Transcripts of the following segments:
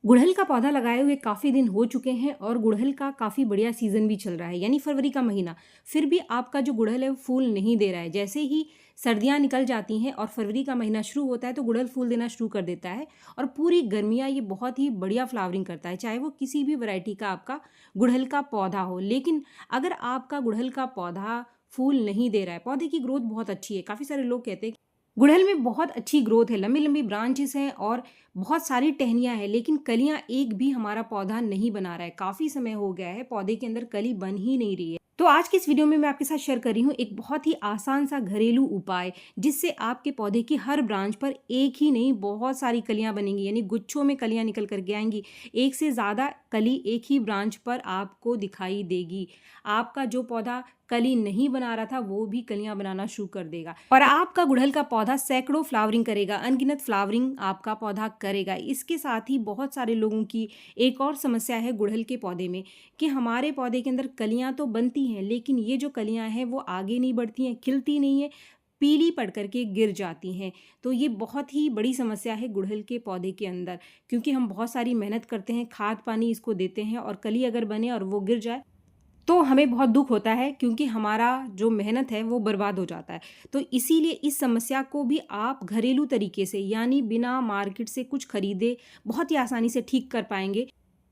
गुड़हल का पौधा लगाए हुए काफ़ी दिन हो चुके हैं और गुड़हल का काफ़ी बढ़िया सीज़न भी चल रहा है, यानी फरवरी का महीना। फिर भी आपका जो गुड़हल है वो फूल नहीं दे रहा है। जैसे ही सर्दियाँ निकल जाती हैं और फरवरी का महीना शुरू होता है तो गुड़हल फूल देना शुरू कर देता है और पूरी गर्मियाँ ये बहुत ही बढ़िया फ्लावरिंग करता है, चाहे वो किसी भी वैरायटी का आपका गुड़हल का पौधा हो। लेकिन अगर आपका गुड़हल का पौधा फूल नहीं दे रहा है, पौधे की ग्रोथ बहुत अच्छी है, काफ़ी सारे लोग कहते हैं गुड़हल में बहुत अच्छी ग्रोथ है, लंबी-लंबी ब्रांचेस हैं और बहुत सारी टहनियाँ हैं, लेकिन कलियाँ एक भी हमारा पौधा नहीं बना रहा है। काफ़ी समय हो गया है, पौधे के अंदर कली बन ही नहीं रही है। तो आज की इस वीडियो में मैं आपके साथ शेयर कर रही हूँ एक बहुत ही आसान सा घरेलू उपाय, जिससे आपके पौधे की हर ब्रांच पर एक ही नहीं बहुत सारी कलियाँ बनेंगी, यानी गुच्छों में कलियाँ निकल कर के आएँगी। एक से ज़्यादा कली एक ही ब्रांच पर आपको दिखाई देगी। आपका जो पौधा कली नहीं बना रहा था वो भी कलियां बनाना शुरू कर देगा और आपका गुड़हल का पौधा सैकड़ों फ्लावरिंग करेगा, अनगिनत फ्लावरिंग आपका पौधा करेगा। इसके साथ ही बहुत सारे लोगों की एक और समस्या है गुड़हल के पौधे में कि हमारे पौधे के अंदर कलियां तो बनती हैं, लेकिन ये जो कलियां हैं वो आगे नहीं बढ़ती हैं, खिलती नहीं है, पीली पड़ करके गिर जाती हैं। तो ये बहुत ही बड़ी समस्या है गुड़हल के पौधे के अंदर, क्योंकि हम बहुत सारी मेहनत करते हैं, खाद पानी इसको देते हैं और कली अगर बने और वो गिर जाए तो हमें बहुत दुःख होता है, क्योंकि हमारा जो मेहनत है वो बर्बाद हो जाता है। तो इसीलिए इस समस्या को भी आप घरेलू तरीके से, यानी बिना मार्केट से कुछ खरीदे बहुत ही आसानी से ठीक कर पाएँगे।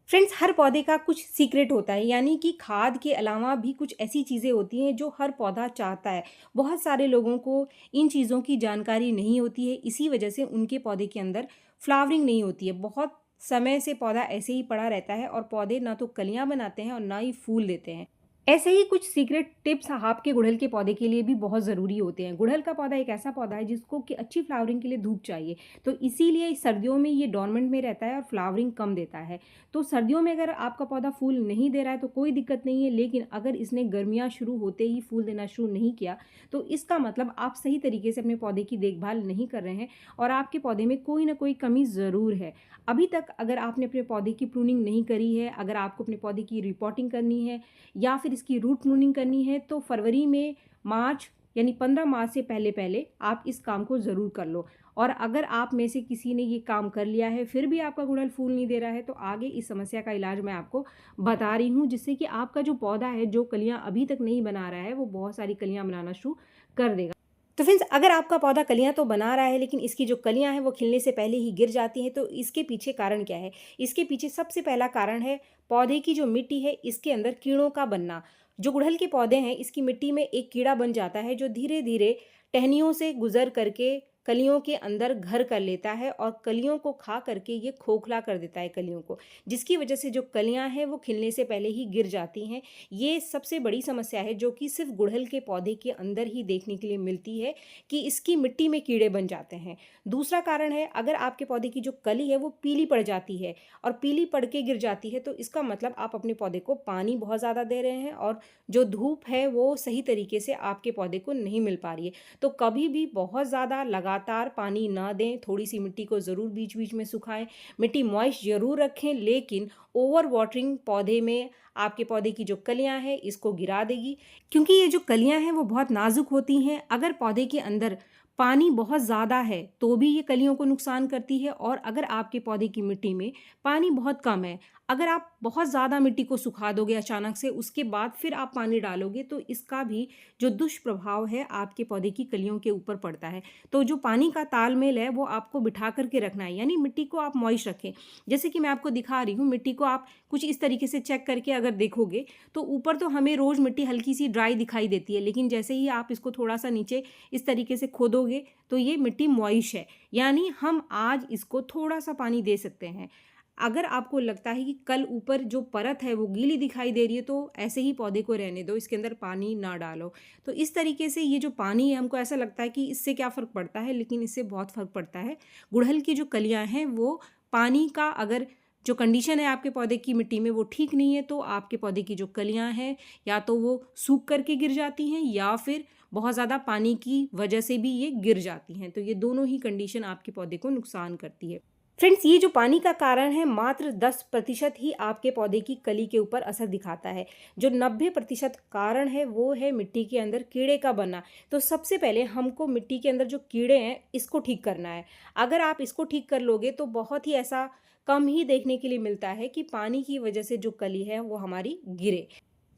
फ्रेंड्स, हर पौधे का कुछ सीक्रेट होता है, यानी कि खाद के अलावा भी कुछ ऐसी चीज़ें होती हैं जो हर पौधा चाहता है। बहुत सारे लोगों को इन चीज़ों की जानकारी नहीं होती है, इसी वजह से उनके पौधे के अंदर फ्लावरिंग नहीं होती है। बहुत समय से पौधा ऐसे ही पड़ा रहता है और पौधे ना तो कलियाँ बनाते हैं और ना ही फूल देते हैं। ऐसे ही कुछ सीक्रेट टिप्स आपके गुड़हल के पौधे के लिए भी बहुत ज़रूरी होते हैं। गुड़हल का पौधा एक ऐसा पौधा है जिसको कि अच्छी फ्लावरिंग के लिए धूप चाहिए, तो इसीलिए सर्दियों में ये डॉर्मेंट में रहता है और फ्लावरिंग कम देता है। तो सर्दियों में अगर आपका पौधा फूल नहीं दे रहा है तो कोई दिक्कत नहीं है, लेकिन अगर इसने गर्मियाँ शुरू होते ही फूल देना शुरू नहीं किया तो इसका मतलब आप सही तरीके से अपने पौधे की देखभाल नहीं कर रहे हैं और आपके पौधे में कोई ना कोई कमी ज़रूर है। अभी तक अगर आपने अपने पौधे की प्रूनिंग नहीं करी है, अगर आपको अपने पौधे की रिपोर्टिंग करनी है या फिर इसकी रूट प्रूनिंग करनी है, तो फरवरी में मार्च यानी 15 मार्च से पहले-पहले आप इस काम को ज़रूर कर लो। और अगर आप में से किसी ने ये काम कर लिया है, फिर भी आपका गुड़हल फूल नहीं दे रहा है, तो आगे इस समस्या का इलाज मैं आपको बता रही हूँ, जिससे कि आपका जो पौधा है, जो कलियाँ अभी तक नहीं बना रहा है, वो बहुत सारी कलियाँ बनाना शुरू कर देगा। तो फ्रेंड्स, अगर आपका पौधा कलियाँ तो बना रहा है, लेकिन इसकी जो कलियाँ हैं वो खिलने से पहले ही गिर जाती हैं, तो इसके पीछे कारण क्या है? इसके पीछे सबसे पहला कारण है पौधे की जो मिट्टी है इसके अंदर कीड़ों का बनना। जो गुड़हल के पौधे हैं इसकी मिट्टी में एक कीड़ा बन जाता है जो धीरे-धीरे टहनियों से गुज़र करके कलियों के अंदर घर कर लेता है और कलियों को खा करके ये खोखला कर देता है कलियों को, जिसकी वजह से जो कलियाँ हैं वो खिलने से पहले ही गिर जाती हैं। ये सबसे बड़ी समस्या है जो कि सिर्फ़ गुड़हल के पौधे के अंदर ही देखने के लिए मिलती है कि इसकी मिट्टी में कीड़े बन जाते हैं। दूसरा कारण है, अगर आपके पौधे की जो कली है वो पीली पड़ जाती है और पीली पड़ के गिर जाती है, तो इसका मतलब आप अपने पौधे को पानी बहुत ज़्यादा दे रहे हैं और जो धूप है वो सही तरीके से आपके पौधे को नहीं मिल पा रही है। तो कभी भी बहुत ज़्यादा लगातार पानी ना दें, थोड़ी-सी मिट्टी को ज़रूर बीच-बीच में सुखाएँ, मिट्टी मॉइस्ट ज़रूर रखें, लेकिन ओवर वाटरिंग पौधे में आपके पौधे की जो कलियाँ हैं इसको गिरा देगी, क्योंकि ये जो कलियाँ हैं वो बहुत नाज़ुक होती हैं। अगर पौधे के अंदर पानी बहुत ज़्यादा है तो भी ये कलियों को नुकसान करती है, और अगर आपके पौधे की मिट्टी में पानी बहुत कम है, अगर आप बहुत ज़्यादा मिट्टी को सुखा दोगे अचानक से, उसके बाद फिर आप पानी डालोगे, तो इसका भी जो दुष्प्रभाव है आपके पौधे की कलियों के ऊपर पड़ता है। तो जो पानी का तालमेल है वो आपको बिठा करके रखना है, यानी मिट्टी को आप मॉइस्ट रखें। जैसे कि मैं आपको दिखा रही हूँ, मिट्टी को आप कुछ इस तरीके से चेक करके अगर देखोगे तो ऊपर तो हमें रोज़ मिट्टी हल्की सी ड्राई दिखाई देती है, लेकिन जैसे ही आप इसको थोड़ा सा नीचे इस तरीके से खोदोगे तो ये मिट्टी मॉइस्ट है, यानी हम आज इसको थोड़ा सा पानी दे सकते हैं। अगर आपको लगता है कि कल ऊपर जो परत है वो गीली दिखाई दे रही है, तो ऐसे ही पौधे को रहने दो, इसके अंदर पानी ना डालो। तो इस तरीके से ये जो पानी है, हमको ऐसा लगता है कि इससे क्या फ़र्क पड़ता है, लेकिन इससे बहुत फ़र्क पड़ता है। गुड़हल की जो कलियाँ हैं वो पानी का, अगर जो कंडीशन है आपके पौधे की मिट्टी में वो ठीक नहीं है, तो आपके पौधे की जो कलियाँ हैं या तो वो सूख करके गिर जाती हैं या फिर बहुत ज़्यादा पानी की वजह से भी ये गिर जाती हैं। तो ये दोनों ही कंडीशन आपके पौधे को नुकसान करती है। फ्रेंड्स, ये जो पानी का कारण है मात्र 10% ही आपके पौधे की कली के ऊपर असर दिखाता है। जो 90% कारण है वो है मिट्टी के अंदर कीड़े का बनना। तो सबसे पहले हमको मिट्टी के अंदर जो कीड़े हैं इसको ठीक करना है। अगर आप इसको ठीक कर लोगे तो बहुत ही ऐसा कम ही देखने के लिए मिलता है कि पानी की वजह से जो कली है वो हमारी गिरे।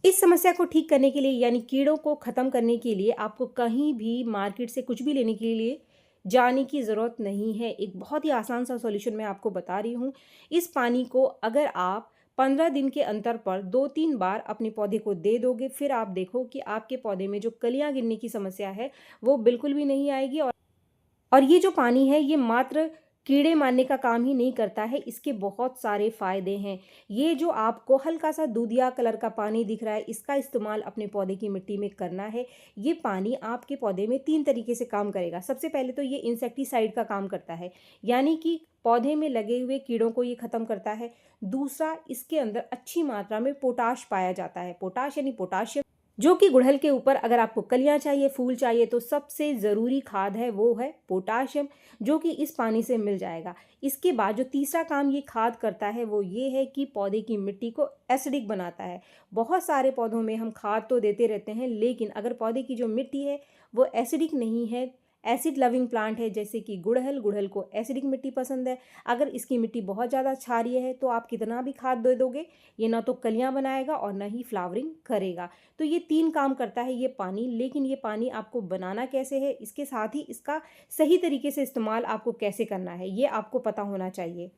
इस समस्या को ठीक करने के लिए यानी कीड़ों को ख़त्म करने के लिए आपको कहीं भी मार्केट से कुछ भी लेने के लिए जाने की ज़रूरत नहीं है। एक बहुत ही आसान सा सॉल्यूशन मैं आपको बता रही हूँ। इस पानी को अगर आप 15 दिन के अंतर पर 2-3 बार अपने पौधे को दे दोगे, फिर आप देखो कि आपके पौधे में जो कलियाँ गिरने की समस्या है वो बिल्कुल भी नहीं आएगी। और ये जो पानी है ये मात्र कीड़े मारने का काम ही नहीं करता है, इसके बहुत सारे फ़ायदे हैं। ये जो आपको हल्का सा दूधिया कलर का पानी दिख रहा है, इसका इस्तेमाल अपने पौधे की मिट्टी में करना है। ये पानी आपके पौधे में 3 तरीके से काम करेगा। सबसे पहले तो ये इंसेक्टिसाइड का काम करता है, यानी कि पौधे में लगे हुए कीड़ों को ये ख़त्म करता है। दूसरा, इसके अंदर अच्छी मात्रा में पोटाश पाया जाता है। पोटाश यानी पोटाशियम, जो कि गुड़हल के ऊपर अगर आपको कलियां चाहिए, फूल चाहिए, तो सबसे ज़रूरी खाद है वो है पोटाशियम, जो कि इस पानी से मिल जाएगा। इसके बाद जो तीसरा काम ये खाद करता है वो ये है कि पौधे की मिट्टी को एसिडिक बनाता है। बहुत सारे पौधों में हम खाद तो देते रहते हैं, लेकिन अगर पौधे की जो मिट्टी है वो एसिडिक नहीं है, एसिड लविंग प्लांट है जैसे कि गुड़हल को एसिडिक मिट्टी पसंद है, अगर इसकी मिट्टी बहुत ज़्यादा क्षारीय है तो आप कितना भी खाद दे दोगे ये ना तो कलियां बनाएगा और ना ही फ्लावरिंग करेगा। तो ये 3 काम करता है ये पानी। लेकिन ये पानी आपको बनाना कैसे है, इसके साथ ही इसका सही तरीके से इस्तेमाल आपको कैसे करना है ये आपको पता होना चाहिए।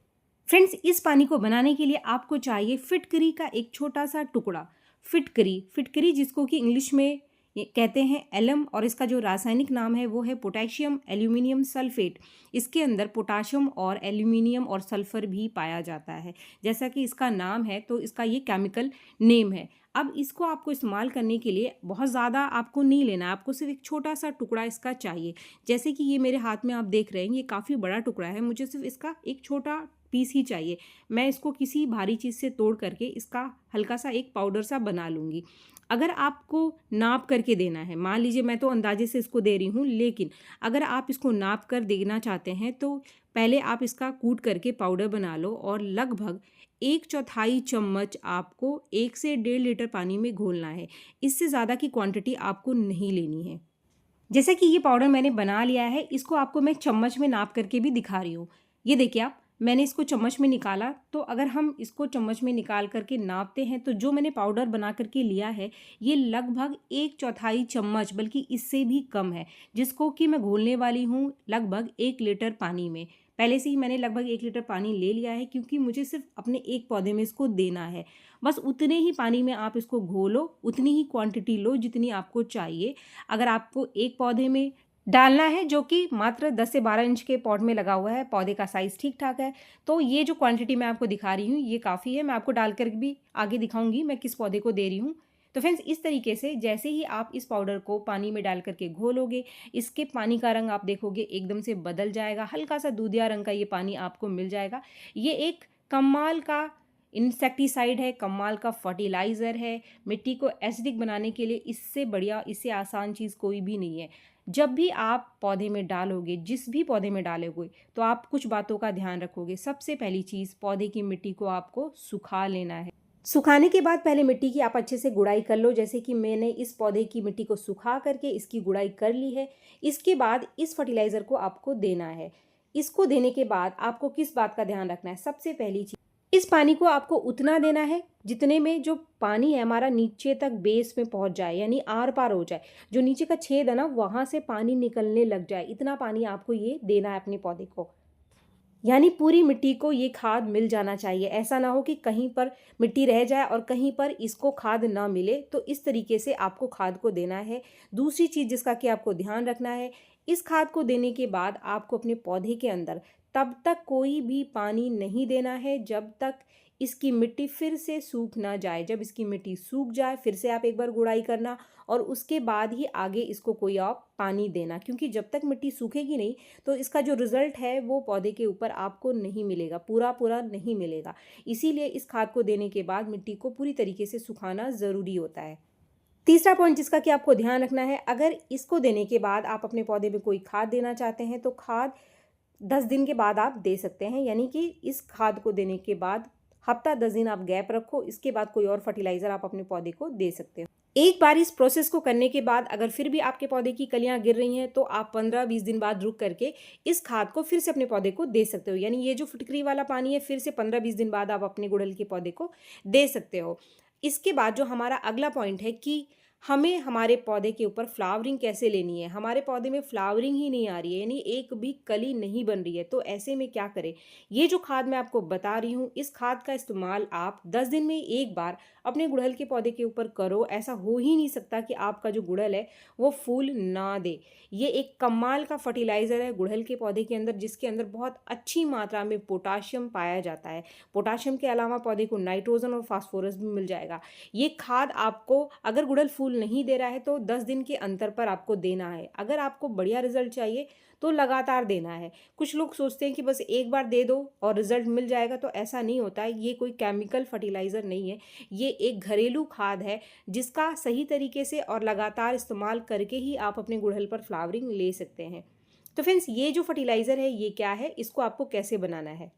फ्रेंड्स, इस पानी को बनाने के लिए आपको चाहिए फिटकरी का एक छोटा सा टुकड़ा। फिटकरी जिसको कि इंग्लिश में ये कहते हैं एलम, और इसका जो रासायनिक नाम है वो है पोटेशियम एल्यूमिनियम सल्फेट। इसके अंदर पोटाशियम और एल्यूमिनियम और सल्फर भी पाया जाता है। जैसा कि इसका नाम है तो इसका ये केमिकल नेम है। अब इसको आपको इस्तेमाल करने के लिए बहुत ज़्यादा आपको नहीं लेना, आपको सिर्फ एक छोटा सा टुकड़ा इसका चाहिए। जैसे कि ये मेरे हाथ में आप देख रहे हैं, ये काफ़ी बड़ा टुकड़ा है, मुझे सिर्फ इसका एक छोटा पीस ही चाहिए। मैं इसको किसी भारी चीज़ से तोड़ करके इसका हल्का सा एक पाउडर सा बना लूँगी। अगर आपको नाप करके देना है, मान लीजिए मैं तो अंदाजे से इसको दे रही हूँ, लेकिन अगर आप इसको नाप कर देना चाहते हैं तो पहले आप इसका कूट करके पाउडर बना लो और लगभग 1/4 चम्मच आपको 1 से 1.5 लीटर पानी में घोलना है। इससे ज़्यादा की क्वांटिटी आपको नहीं लेनी है। जैसे कि ये पाउडर मैंने बना लिया है, इसको आपको मैं चम्मच में नाप करके भी दिखा रही हूँ। ये देखिए आप, मैंने इसको चम्मच में निकाला, तो अगर हम इसको चम्मच में निकाल करके नापते हैं तो जो मैंने पाउडर बना करके लिया है ये लगभग 1/4 चम्मच, बल्कि इससे भी कम है, जिसको कि मैं घोलने वाली हूँ लगभग 1 लीटर पानी में। पहले से ही मैंने लगभग 1 लीटर पानी ले लिया है, क्योंकि मुझे सिर्फ अपने एक पौधे में इसको देना है। बस उतने ही पानी में आप इसको घोलो, उतनी ही क्वांटिटी लो जितनी आपको चाहिए। अगर आपको एक पौधे में डालना है जो कि मात्र 10 से 12 इंच के पॉट में लगा हुआ है, पौधे का साइज़ ठीक-ठाक है, तो ये जो क्वांटिटी मैं आपको दिखा रही हूँ ये काफ़ी है। मैं आपको डाल कर भी आगे दिखाऊँगी मैं किस पौधे को दे रही हूँ। तो फ्रेंड्स, इस तरीके से जैसे ही आप इस पाउडर को पानी में डाल करके घोलोगे, इसके पानी का रंग आप देखोगे एकदम से बदल जाएगा, हल्का-सा दूधिया रंग का ये पानी आपको मिल जाएगा। ये एक कमाल का इंसेक्टिसाइड है, कमाल का फर्टिलाइज़र है। मिट्टी को एसिडिक बनाने के लिए इससे बढ़िया, इससे आसान चीज़ कोई भी नहीं है। जब भी आप पौधे में डालोगे, जिस भी पौधे में डालोगे, तो आप कुछ बातों का ध्यान रखोगे। सबसे पहली चीज़, पौधे की मिट्टी को आपको सुखा लेना है। सुखाने के बाद पहले मिट्टी की आप अच्छे से गुड़ाई कर लो, जैसे कि मैंने इस पौधे की मिट्टी को सुखा करके इसकी गुड़ाई कर ली है। इसके बाद इस फर्टिलाइज़र को आपको देना है। इसको देने के बाद आपको किस बात का ध्यान रखना है? सबसे पहली चीज़, इस पानी को आपको उतना देना है जितने में जो पानी है हमारा नीचे तक बेस में पहुंच जाए, यानी आर पार हो जाए। जो नीचे का छेद है ना, वहाँ से पानी निकलने लग जाए, इतना पानी आपको ये देना है अपने पौधे को। यानी पूरी मिट्टी को ये खाद मिल जाना चाहिए। ऐसा ना हो कि कहीं पर मिट्टी रह जाए और कहीं पर इसको खाद ना मिले, तो इस तरीके से आपको खाद को देना है। दूसरी चीज़ जिसका कि आपको ध्यान रखना है, इस खाद को देने के बाद आपको अपने पौधे के अंदर तब तक कोई भी पानी नहीं देना है जब तक इसकी मिट्टी फिर से सूख ना जाए। जब इसकी मिट्टी सूख जाए फिर से आप एक बार गुड़ाई करना और उसके बाद ही आगे इसको कोई आप पानी देना, क्योंकि जब तक मिट्टी सूखेगी नहीं तो इसका जो रिज़ल्ट है वो पौधे के ऊपर आपको नहीं मिलेगा, पूरा नहीं मिलेगा। इसीलिए इस खाद को देने के बाद मिट्टी को पूरी तरीके से सुखाना ज़रूरी होता है। तीसरा पॉइंट जिसका कि आपको ध्यान रखना है, अगर इसको देने के बाद आप अपने पौधे में कोई खाद देना चाहते हैं तो खाद 10 दिन के बाद आप दे सकते हैं। यानी कि इस खाद को देने के बाद हफ्ता 10 दिन आप गैप रखो, इसके बाद कोई और फर्टिलाइज़र आप अपने पौधे को दे सकते हो। एक बार इस प्रोसेस को करने के बाद अगर फिर भी आपके पौधे की कलियां गिर रही हैं तो आप 15-20 दिन बाद रुक करके इस खाद को फिर से अपने पौधे को दे सकते हो। यानी ये जो फिटकरी वाला पानी है फिर से 15-20 दिन बाद आप अपने गुड़हल के पौधे को दे सकते हो। इसके बाद जो हमारा अगला पॉइंट है कि हमें हमारे पौधे के ऊपर फ्लावरिंग कैसे लेनी है। हमारे पौधे में फ्लावरिंग ही नहीं आ रही है, यानी एक भी कली नहीं बन रही है, तो ऐसे में क्या करें। ये जो खाद मैं आपको बता रही हूँ, इस खाद का इस्तेमाल आप 10 दिन में एक बार अपने गुड़हल के पौधे के ऊपर करो। ऐसा हो ही नहीं सकता कि आपका जो गुड़हल है वो फूल ना दे। ये एक कमाल का फर्टिलाइज़र है गुड़हल के पौधे के अंदर, जिसके अंदर बहुत अच्छी मात्रा में पोटाशियम पाया जाता है। पोटाशियम के अलावा पौधे को नाइट्रोजन और फास्फोरस भी मिल जाएगा। ये खाद आपको अगर गुड़हल फूल नहीं दे रहा है तो 10 दिन के अंतर पर आपको देना है। अगर आपको बढ़िया रिजल्ट चाहिए तो लगातार देना है। कुछ लोग सोचते हैं कि बस एक बार दे दो और रिजल्ट मिल जाएगा, तो ऐसा नहीं होता है। ये कोई केमिकल फर्टिलाइज़र नहीं है, ये एक घरेलू खाद है जिसका सही तरीके से और लगातार इस्तेमाल करके ही आप अपने गुड़हल पर फ्लावरिंग ले सकते हैं। तो फ्रेंड्स, ये जो फर्टिलाइज़र है ये क्या है, इसको आपको कैसे बनाना है।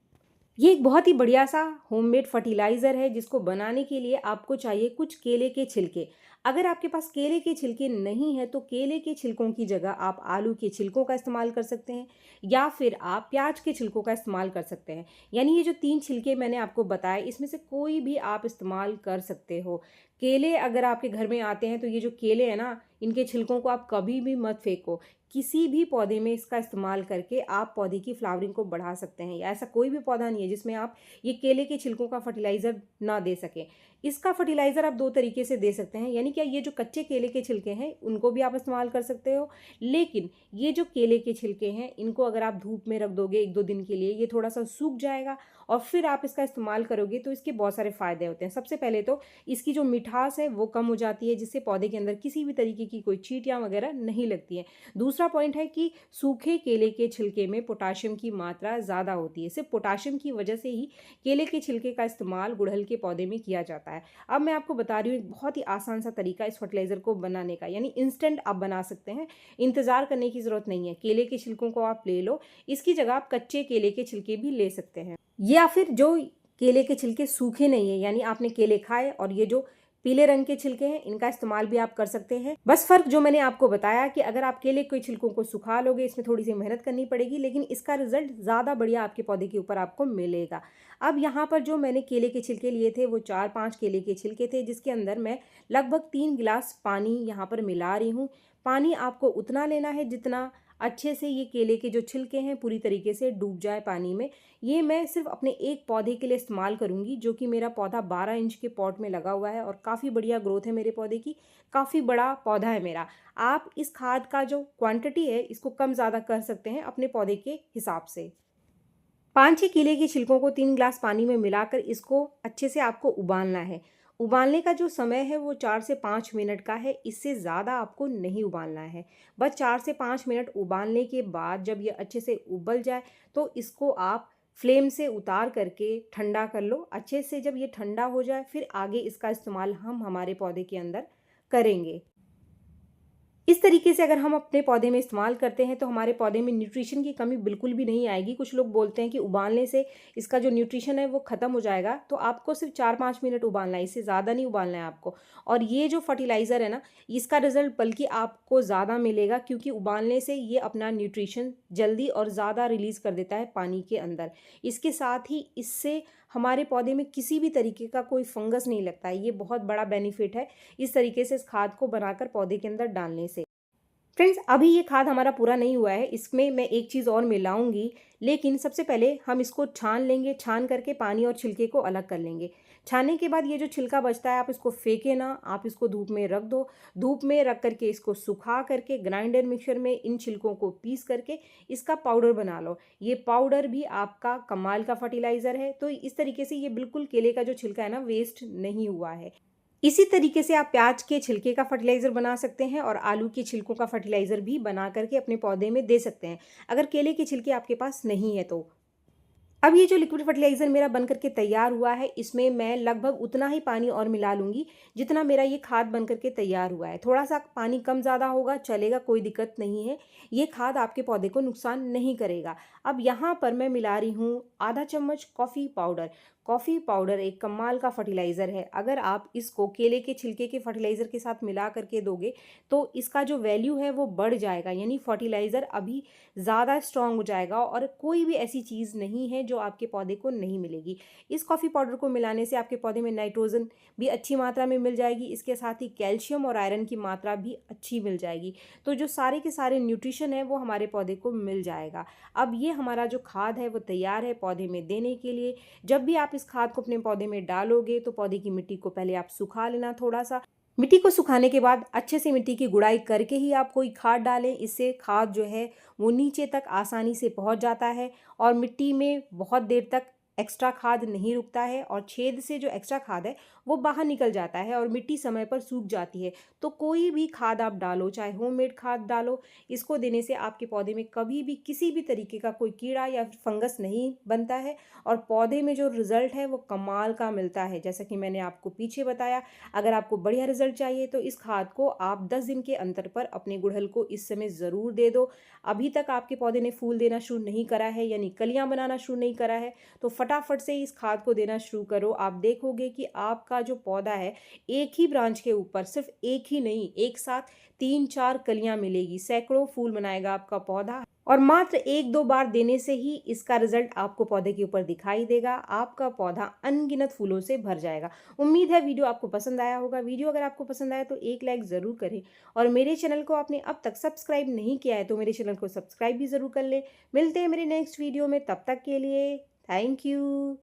ये एक बहुत ही बढ़िया सा होममेड फर्टिलाइज़र है जिसको बनाने के लिए आपको चाहिए कुछ केले के छिलके। अगर आपके पास केले के छिलके नहीं है तो केले के छिलकों की जगह आप आलू के छिलकों का इस्तेमाल कर सकते हैं या फिर आप प्याज के छिलकों का इस्तेमाल कर सकते हैं। यानी ये जो 3 छिलके मैंने आपको बताए इसमें से कोई भी आप इस्तेमाल कर सकते हो। केले अगर आपके घर में आते हैं तो ये जो केले हैं ना, इनके छिलकों को आप कभी भी मत फेंको। किसी भी पौधे में इसका इस्तेमाल करके आप पौधे की फ्लावरिंग को बढ़ा सकते हैं। या ऐसा कोई भी पौधा नहीं है जिसमें आप ये केले के छिलकों का फर्टिलाइज़र ना दे सकें। इसका फर्टिलाइज़र आप 2 तरीके से दे सकते हैं। यानी क्या, ये जो कच्चे केले के छिलके हैं उनको भी आप इस्तेमाल कर सकते हो, लेकिन ये जो केले के छिलके हैं इनको अगर आप धूप में रख दोगे 1-2 दिन के लिए, ये थोड़ा सा सूख जाएगा और फिर आप इसका इस्तेमाल करोगे तो इसके बहुत सारे फ़ायदे होते हैं। सबसे पहले तो इसकी जो मिठास है वो कम हो जाती है, जिससे पौधे के अंदर किसी भी तरीके की कोई चींटियाँ वगैरह नहीं लगती हैं। दूसरा पॉइंट है कि सूखे केले के छिलके में पोटाशियम की मात्रा ज़्यादा होती है। सिर्फ पोटाशियम की वजह से ही केले के छिलके का इस्तेमाल गुड़हल के पौधे में किया जाता है। अब मैं आपको बता रही हूँ एक बहुत ही आसान सा तरीका इस फर्टिलाइज़र को बनाने का, यानी इंस्टेंट आप बना सकते हैं। इंतज़ार करने की ज़रूरत नहीं है। केले के छिलकों को आप ले लो, इसकी जगह आप कच्चे केले के छिलके भी ले सकते हैं, या फिर जो केले के छिलके सूखे नहीं है, यानी आपने केले खाए और ये जो पीले रंग के छिलके हैं इनका इस्तेमाल भी आप कर सकते हैं। बस फ़र्क जो मैंने आपको बताया कि अगर आप केले के छिलकों को सुखा लोगे, इसमें थोड़ी सी मेहनत करनी पड़ेगी, लेकिन इसका रिजल्ट ज़्यादा बढ़िया आपके पौधे के ऊपर आपको मिलेगा। अब यहाँ पर जो मैंने केले के छिलके लिए थे वो 4-5 केले के छिलके थे, जिसके अंदर मैं लगभग 3 गिलास पानी यहाँ पर मिला रही हूँ। पानी आपको उतना लेना है जितना अच्छे से ये केले के जो छिलके हैं पूरी तरीके से डूब जाए पानी में। ये मैं सिर्फ अपने एक पौधे के लिए इस्तेमाल करूँगी, जो कि मेरा पौधा 12 इंच के पॉट में लगा हुआ है और काफ़ी बढ़िया ग्रोथ है मेरे पौधे की, काफ़ी बड़ा पौधा है मेरा। आप इस खाद का जो क्वांटिटी है इसको कम ज़्यादा कर सकते हैं अपने पौधे के हिसाब से। 5-6 केले के छिलकों को 3 ग्लास पानी में मिलाकर इसको अच्छे से आपको उबालना है। उबालने का जो समय है वो 4 से 5 मिनट का है, इससे ज़्यादा आपको नहीं उबालना है। बस 4 से 5 मिनट उबालने के बाद जब ये अच्छे से उबल जाए तो इसको आप फ्लेम से उतार करके ठंडा कर लो। अच्छे से जब ये ठंडा हो जाए फिर आगे इसका इस्तेमाल हम हमारे पौधे के अंदर करेंगे। इस तरीके से अगर हम अपने पौधे में इस्तेमाल करते हैं तो हमारे पौधे में न्यूट्रिशन की कमी बिल्कुल भी नहीं आएगी। कुछ लोग बोलते हैं कि उबालने से इसका जो न्यूट्रिशन है वो ख़त्म हो जाएगा, तो आपको सिर्फ 4-5 मिनट उबालना है, इससे ज़्यादा नहीं उबालना है आपको। और ये जो फर्टिलाइज़र है ना, इसका रिज़ल्ट बल्कि आपको ज़्यादा मिलेगा, क्योंकि उबालने से ये अपना न्यूट्रिशन जल्दी और ज़्यादा रिलीज़ कर देता है पानी के अंदर। इसके साथ ही इससे हमारे पौधे में किसी भी तरीके का कोई फंगस नहीं लगता है। ये बहुत बड़ा बेनिफिट है इस तरीके से इस खाद को बनाकर पौधे के अंदर डालने से। फ्रेंड्स, अभी ये खाद हमारा पूरा नहीं हुआ है, इसमें मैं एक चीज़ और मिलाऊंगी, लेकिन सबसे पहले हम इसको छान लेंगे। छान करके पानी और छिलके को अलग कर लेंगे। छानने के बाद ये जो छिलका बचता है आप इसको फेंके ना, आप इसको धूप में रख दो। धूप में रख करके इसको सुखा करके ग्राइंडर मिक्सर में इन छिलकों को पीस करके इसका पाउडर बना लो। ये पाउडर भी आपका कमाल का फर्टिलाइज़र है। तो इस तरीके से ये बिल्कुल केले का जो छिलका है ना, वेस्ट नहीं हुआ है। इसी तरीके से आप प्याज के छिलके का फर्टिलाइज़र बना सकते हैं और आलू के छिलकों का फर्टिलाइज़र भी बना करके अपने पौधे में दे सकते हैं, अगर केले के छिलके आपके पास नहीं है तो। अब ये जो लिक्विड फर्टिलाइज़र मेरा बन करके तैयार हुआ है, इसमें मैं लगभग उतना ही पानी और मिला लूँगी जितना मेरा ये खाद बन करके तैयार हुआ है। थोड़ा-सा पानी कम ज़्यादा होगा चलेगा, कोई दिक्कत नहीं है। ये खाद आपके पौधे को नुकसान नहीं करेगा। अब यहाँ पर मैं मिला रही हूँ आधा चम्मच कॉफ़ी पाउडर। कॉफ़ी पाउडर एक कमाल का फर्टिलाइज़र है। अगर आप इसको केले के छिलके के फर्टिलाइज़र के साथ मिला करके दोगे, तो इसका जो वैल्यू है वो बढ़ जाएगा, यानी फर्टिलाइज़र अभी ज़्यादा स्ट्रॉन्ग हो जाएगा और कोई भी ऐसी चीज़ नहीं है जो आपके पौधे को नहीं मिलेगी। इस कॉफ़ी पाउडर को मिलाने से आपके पौधे में नाइट्रोजन भी अच्छी मात्रा में मिल जाएगी, इसके साथ ही कैल्शियम और आयरन की मात्रा भी अच्छी मिल जाएगी। तो जो सारे के सारे न्यूट्रिशन है वो हमारे पौधे को मिल जाएगा। अब ये हमारा जो खाद है वो तैयार है पौधे में देने के लिए। जब भी आप इस खाद को अपने पौधे में डालोगे तो पौधे की मिट्टी को पहले आप सुखा लेना थोड़ा-सा। मिट्टी को सुखाने के बाद अच्छे से मिट्टी की गुड़ाई करके ही आप कोई खाद डालें। इससे खाद जो है वो नीचे तक आसानी से पहुंच जाता है और मिट्टी में बहुत देर तक एक्स्ट्रा खाद नहीं रुकता है और छेद से जो एक्स्ट्रा खाद है वो बाहर निकल जाता है और मिट्टी समय पर सूख जाती है। तो कोई भी खाद आप डालो, चाहे होममेड खाद डालो, इसको देने से आपके पौधे में कभी भी किसी भी तरीके का कोई कीड़ा या फिर फंगस नहीं बनता है और पौधे में जो रिजल्ट है वो कमाल का मिलता है। जैसा कि मैंने आपको पीछे बताया, अगर आपको बढ़िया रिजल्ट चाहिए तो इस खाद को आप 10 दिन के अंतर पर अपने गुड़हल को इस समय ज़रूर दे दो। अभी तक आपके पौधे ने फूल देना शुरू नहीं करा है, यानी कलियां बनाना शुरू नहीं करा है, तो फटाफट से इस खाद को देना शुरू करो। आप देखोगे कि आपका जो पौधा है, एक ही ब्रांच के ऊपर सिर्फ एक ही नहीं, एक साथ 3-4 कलियां मिलेगी, सैकड़ों फूल बनाएगा आपका पौधा और मात्र 1-2 बार देने से ही इसका रिजल्ट आपको पौधे के ऊपर दिखाई देगा। आपका पौधा अनगिनत फूलों से भर जाएगा। उम्मीद है वीडियो आपको पसंद आया होगा। वीडियो अगर आपको पसंद आया तो एक लाइक ज़रूर करें और मेरे चैनल को आपने अब तक सब्सक्राइब नहीं किया है तो मेरे चैनल को सब्सक्राइब भी ज़रूर कर लें। मिलते हैं मेरे नेक्स्ट वीडियो में, तब तक के लिए थैंक यू।